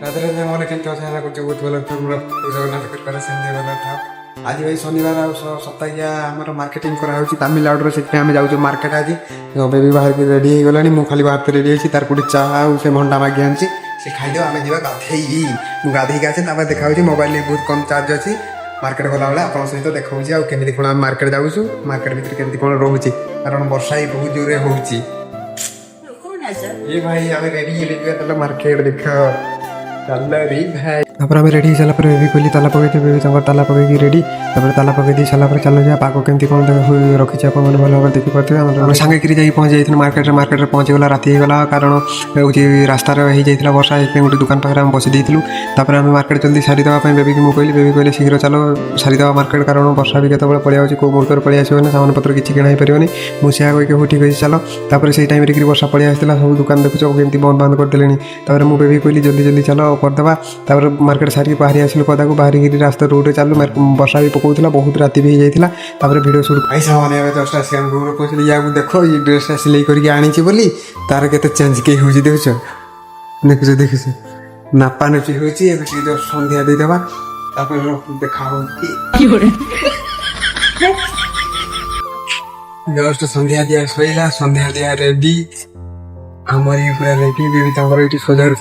ରାତିରେ ମନେ କେମିତି ଅସହାୟ କରୁଛି ବହୁତ ଭଲ ଜଗନ୍ନାଥ କୃପାରେ ସେମିତି ଭଲ ଥାଉ। ଆଜି ଭାଇ ଶନିବାର ଆଉ ସପ୍ତାହିଆ ଆମର ମାର୍କେଟିଂ କରାହେଉଛି ତାମିଲନାଡୁର, ସେଥିପାଇଁ ଆମେ ଯାଉଛୁ ମାର୍କେଟ ଆଜି। ଏବେ ବି ବାହାରିକି ରେଡ଼ି ହେଇଗଲାଣି, ମୁଁ ଖାଲି ବାହାରতে ରେଡ଼ି ହେଇଛି। ତାର କୋଉଠି ଚାହା ଆଉ ସେ ଭଣ୍ଡା ମାଗି ଆଣିଛି, ସେ ଖାଇଦେବ। ଆମେ ଯିବା ଗାଧେଇ, ମୁଁ ଗାଧେଇକି ଆସେ ତାପରେ ଦେଖା ହେଉଛି। ମୋବାଇଲରେ ବହୁତ କମ୍ ଚାର୍ଜ ଅଛି। ମାର୍କେଟ ଗଲାବେଳେ ଆପଣଙ୍କ ସହିତ ଦେଖାଉଛି ଆଉ କେମିତି କ'ଣ ଆମେ ମାର୍କେଟ ଯାଉଛୁ, ମାର୍କେଟ ଭିତରେ କେମିତି କ'ଣ ରହୁଛି, କାରଣ ବର୍ଷା ବି ବହୁତ ଜୋରରେ ହେଉଛି। ये भाई हमें रेडी लेके चलो मार्केट देखा चल रे भाई। तापर आम रेडी सारा बेबी कहली ताला पकई बेबी ताला पकई रेडी। ताला पकई दी सारा चलो जा पाक केमती कौन रखी आप भल भाव देखिपे। सांगे जाइए पहुँच जाइए मार्केट में पहुँचीगला राति होगा, कारण हूँ रास्ता हो जाता वर्षा, गोटे दुकान पाखे आम बसी देलु। तापर आम मार्केट जल्दी सारीदेवाई बेबी की मुझे बेबी कहले शीघ्र चलो सारीदेवा मार्केट, कारण वर्षा भी केत पड़े आगे कौ मुहूर्त पड़े आसोनी, सामान पत्र किसी किଣା हो पारे। मुझे कही ठीक अच्छे चलो। तापर से टाइम वर्षा पड़े आसाला, सब दुकान देखुच केमती बंद बंद करदे। तापर मुझे बेबी कहली जल्दी जल्दी चलो करदे। तापर मार्केट सारी बाहरी आसलु पदा को, बाहरी रास्ता रोड चलू। वर्षा भी पकाउला, बहुत राति भी हो जाता। तापर वीडियो शूट पैसा मैंने जस्ट आस पहुँचली। या देख ये ड्रेस सिलाई करके आनी बोली तार के चेंज के हो देखुच देखुच देखुच नापा नापी हो सन्ध्या देदेवा। देखा जस्ट सन्ध्या दिया शोला, सन्ध्या दिया रेडी आमर पूरा रेडी। बेबी ये सजाड़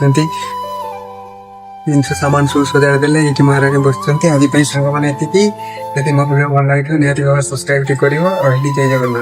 जिनस सामान सब सजाड़ देले, ये महाराणी बस आज सांग मैंने ये। मो वीडियो भल लगे निहत भाव सब्सक्राइब कर। जय जगन्नाथ।